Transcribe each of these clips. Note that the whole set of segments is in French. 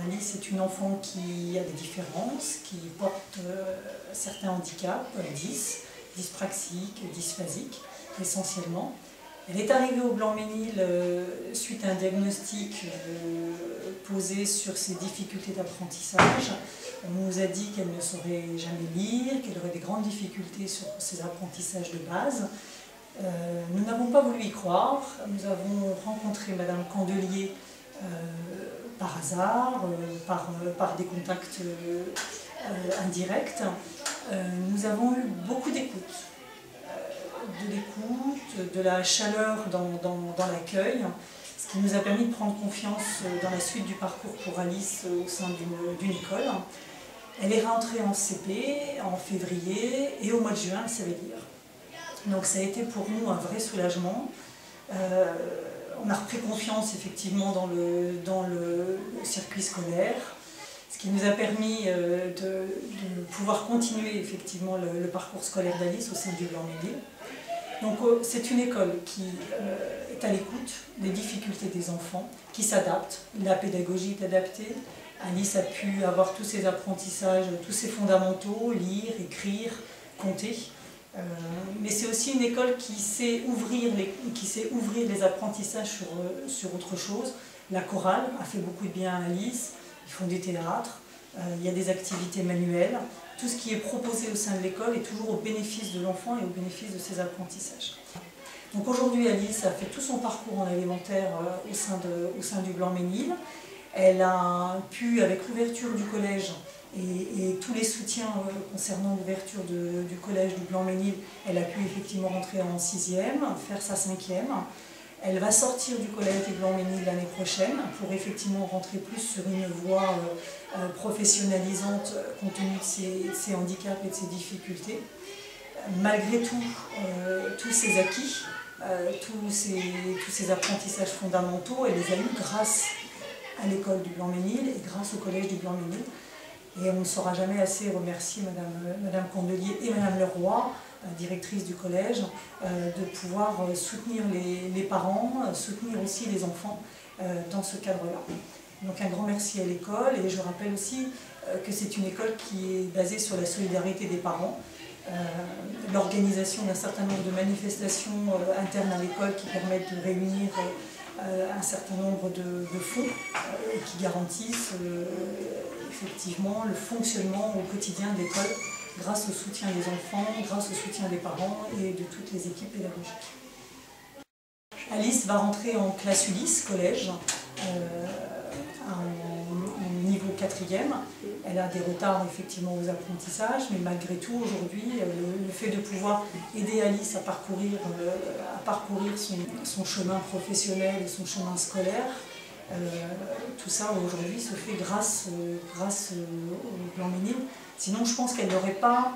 Alice est une enfant qui a des différences, qui porte certains handicaps, dyspraxiques, dysphasiques essentiellement. Elle est arrivée au Blanc-Mesnil suite à un diagnostic posé sur ses difficultés d'apprentissage. On nous a dit qu'elle ne saurait jamais lire, qu'elle aurait des grandes difficultés sur ses apprentissages de base. Nous n'avons pas voulu y croire. Nous avons rencontré Madame Candelier par hasard, par des contacts indirects. Nous avons eu beaucoup d'écoute. De la chaleur dans l'accueil, ce qui nous a permis de prendre confiance dans la suite du parcours pour Alice au sein d'une école. Elle est rentrée en CP en février et au mois de juin elle savait lire. Donc ça a été pour nous un vrai soulagement. On a repris confiance effectivement dans le circuit scolaire, ce qui nous a permis de pouvoir continuer effectivement le parcours scolaire d'Alice au sein du Blanc-Mesnil. Donc c'est une école qui est à l'écoute des difficultés des enfants, qui s'adapte. La pédagogie est adaptée. Alice a pu avoir tous ses apprentissages, tous ses fondamentaux, lire, écrire, compter. Mais c'est aussi une école qui sait ouvrir les apprentissages sur autre chose. La chorale a fait beaucoup de bien à Alice. Ils font du théâtre, il y a des activités manuelles. Tout ce qui est proposé au sein de l'école est toujours au bénéfice de l'enfant et au bénéfice de ses apprentissages. Donc aujourd'hui, Alice a fait tout son parcours en élémentaire au sein du Blanc-Mesnil. Elle a pu, avec l'ouverture du collège et tous les soutiens concernant l'ouverture du collège du Blanc-Mesnil, elle a pu effectivement rentrer en 6e, faire sa 5e. Elle va sortir du collège du Blanc-Mesnil l'année prochaine pour effectivement rentrer plus sur une voie professionnalisante compte tenu de ses handicaps et de ses difficultés. Malgré tout, tous ses acquis, tous ses apprentissages fondamentaux, elle les a eus grâce à l'école du Blanc-Mesnil et grâce au collège du Blanc-Mesnil. Et on ne saura jamais assez remercier Madame Candelier et Madame Leroy, directrice du collège, de pouvoir soutenir les parents, soutenir aussi les enfants dans ce cadre-là. Donc un grand merci à l'école, et je rappelle aussi que c'est une école qui est basée sur la solidarité des parents, l'organisation d'un certain nombre de manifestations internes à l'école qui permettent de réunir un certain nombre de fonds et qui garantissent effectivement le fonctionnement au quotidien de l'école grâce au soutien des enfants, grâce au soutien des parents et de toutes les équipes pédagogiques. Alice va rentrer en classe Ulysse, collège, en niveau 4e. Elle a des retards effectivement aux apprentissages, mais malgré tout, aujourd'hui, le fait de pouvoir aider Alice à parcourir son chemin professionnel et son chemin scolaire, tout ça aujourd'hui se fait grâce au Blanc-Mesnil. Sinon, je pense qu'elle n'aurait pas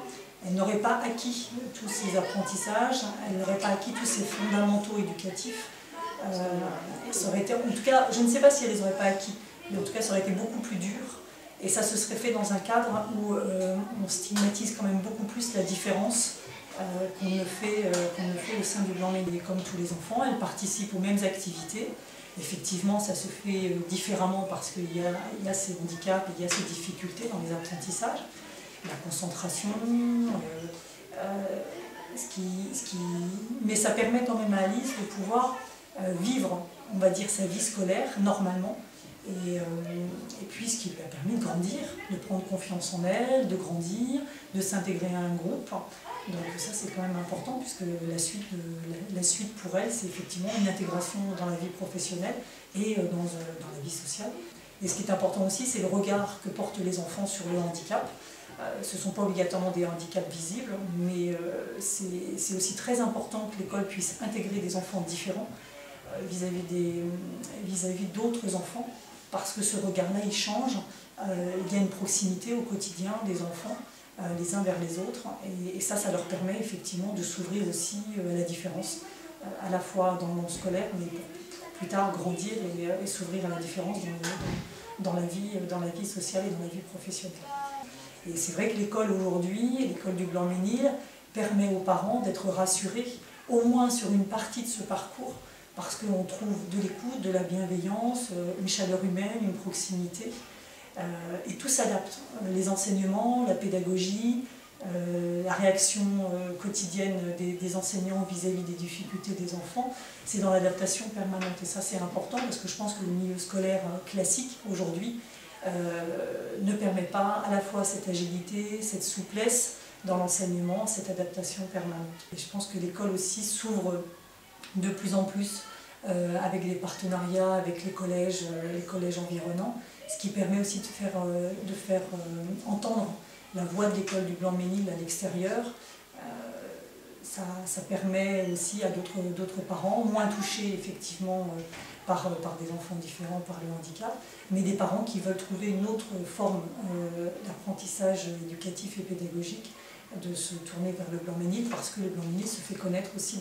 acquis tous ces apprentissages, elle n'aurait pas acquis tous ces fondamentaux éducatifs. Ça aurait été, en tout cas, je ne sais pas si elle ne les aurait pas acquis, mais en tout cas, ça aurait été beaucoup plus dur. Et ça se serait fait dans un cadre où on stigmatise quand même beaucoup plus la différence qu'on ne fait au sein du Blanc-Mesnil. Comme tous les enfants, elle participe aux mêmes activités. Effectivement, ça se fait différemment parce qu'il y a ces handicaps, il y a ces difficultés dans les apprentissages. La concentration, mais ça permet quand même à Alice de pouvoir vivre, on va dire, sa vie scolaire normalement, et puis ce qui lui a permis de grandir, de prendre confiance en elle, de grandir, de s'intégrer à un groupe. Donc ça c'est quand même important puisque la suite pour elle c'est effectivement une intégration dans la vie professionnelle et dans la vie sociale. Et ce qui est important aussi c'est le regard que portent les enfants sur le handicap. Ce ne sont pas obligatoirement des handicaps visibles, mais c'est aussi très important que l'école puisse intégrer des enfants différents vis-à-vis d'autres enfants, parce que ce regard-là, il change, il y a une proximité au quotidien des enfants, les uns vers les autres, et ça leur permet effectivement de s'ouvrir aussi à la différence, à la fois dans le monde scolaire, mais pour plus tard grandir et s'ouvrir à la différence dans la vie sociale et dans la vie professionnelle. Et c'est vrai que l'école aujourd'hui, l'école du Blanc-Mesnil, permet aux parents d'être rassurés, au moins sur une partie de ce parcours, parce qu'on trouve de l'écoute, de la bienveillance, une chaleur humaine, une proximité. Et tout s'adapte. Les enseignements, la pédagogie, la réaction quotidienne des enseignants vis-à-vis des difficultés des enfants, c'est dans l'adaptation permanente. Et ça, c'est important parce que je pense que le milieu scolaire classique, aujourd'hui, ne permet pas à la fois cette agilité, cette souplesse dans l'enseignement, cette adaptation permanente. Et je pense que l'école aussi s'ouvre de plus en plus avec des partenariats avec les collèges environnants, ce qui permet aussi de faire entendre la voix de l'école du Blanc-Ménil à l'extérieur. Ça permet aussi à d'autres parents, moins touchés effectivement par des enfants différents, par le handicap, mais des parents qui veulent trouver une autre forme d'apprentissage éducatif et pédagogique, de se tourner vers le Blanc-Ménil, parce que le Blanc-Ménil se fait connaître aussi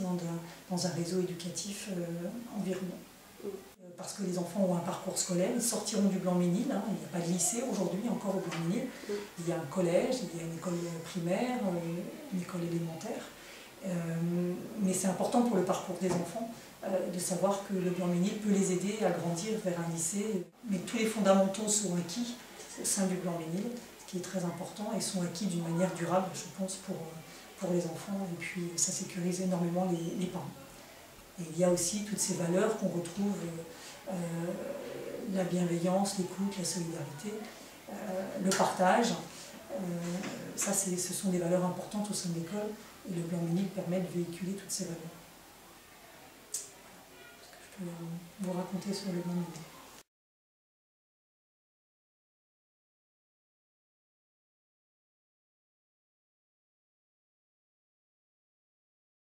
dans un réseau éducatif environnant. Parce que les enfants ont un parcours scolaire, ils sortiront du Blanc-Ménil, hein, il n'y a pas de lycée aujourd'hui encore au Blanc-Ménil, il y a un collège, il y a une école primaire, une école élémentaire, mais c'est important pour le parcours des enfants de savoir que le Blanc-Ménil peut les aider à grandir vers un lycée, mais tous les fondamentaux sont acquis au sein du Blanc-Ménil, ce qui est très important, et sont acquis d'une manière durable, je pense, pour les enfants, et puis ça sécurise énormément les parents. Et il y a aussi toutes ces valeurs qu'on retrouve, la bienveillance, l'écoute, la solidarité, le partage. Ça, ce sont des valeurs importantes au sein de l'école, et le Blanc-Ménil permet de véhiculer toutes ces valeurs. Ce que je peux vous raconter sur le Blanc-Ménil.